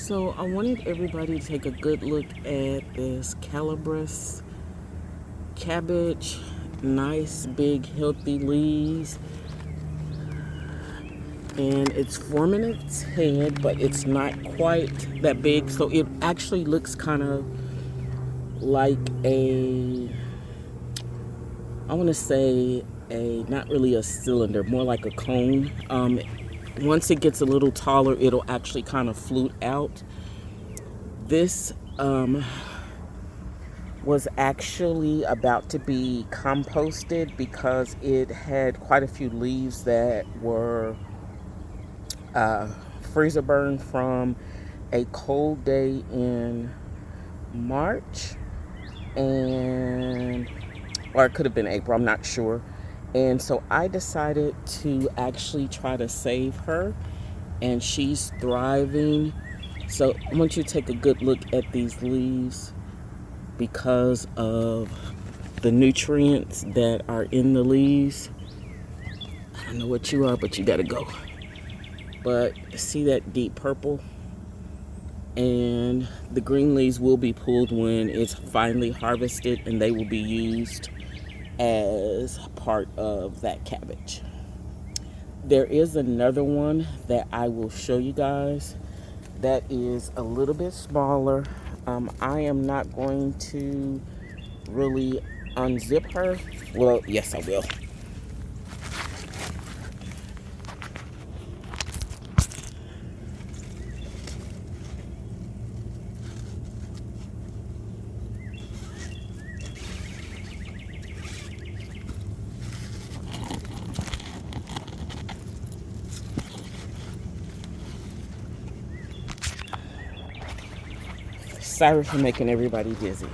So I wanted everybody to take a good look at this calabrese cabbage. Nice big healthy leaves, and it's forming its head, but it's not quite that big, so it actually looks kind of like a, I want to say, a not really a cylinder, more like a cone. Once it gets a little taller, it'll actually kind of flute out. This was actually about to be composted because it had quite a few leaves that were freezer burned from a cold day in March, and or it could have been April, I'm not sure. And so I decided to actually try to save her, and she's thriving. So I want you to take a good look at these leaves because of the nutrients that are in the leaves. I don't know what you are, but you gotta go. But see that deep purple? And the green leaves will be pulled when it's finally harvested, and they will be used as part of that cabbage. There is another one that I will show you guys that is a little bit smaller. I am not going to really unzip her. Well, yes, I will. Sorry for making everybody dizzy.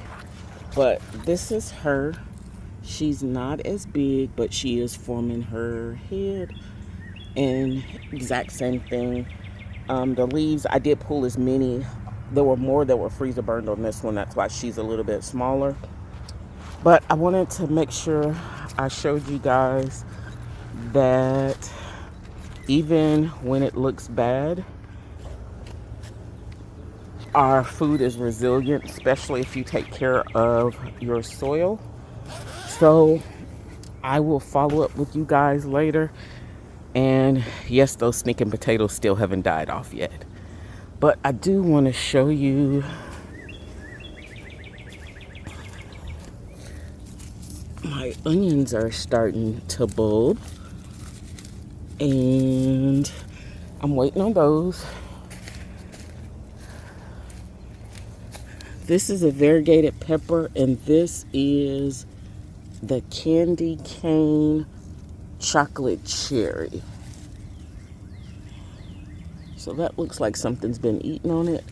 But this is her. She's not as big, but she is forming her head. And exact same thing. The leaves, I did pull as many. There were more that were freezer burned on this one. That's why she's a little bit smaller. But I wanted to make sure I showed you guys that even when it looks bad, our food is resilient, especially if you take care of your soil. So I will follow up with you guys later. And yes, those sneaking potatoes still haven't died off yet. But I do want to show you my onions are starting to bulb. And I'm waiting on those. This is a variegated pepper, and this is the candy cane chocolate cherry. So that looks like something's been eaten on it,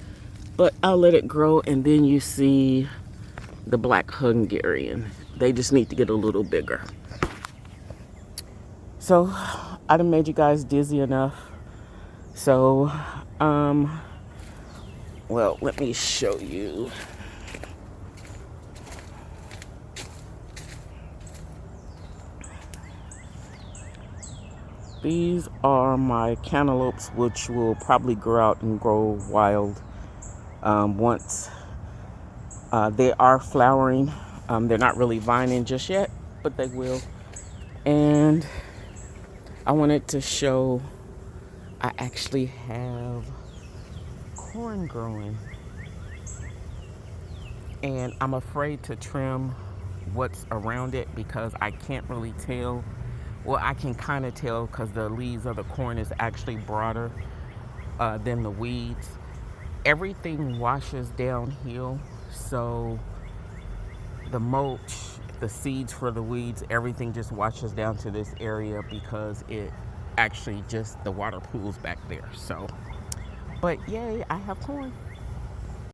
but I'll let it grow. And then you see the black Hungarian. They just need to get a little bigger. So I done made you guys dizzy enough. So, well, let me show you. These are my cantaloupes, which will probably grow out and grow wild once they are flowering. They're not really vining just yet, but they will. And I wanted to show I actually have corn growing. And I'm afraid to trim what's around it because I can't really tell. Well, I can kind of tell because the leaves of the corn is actually broader than the weeds. Everything washes downhill, so the mulch, the seeds for the weeds, everything just washes down to this area because it actually just, the water pools back there. So, but yay, I have corn.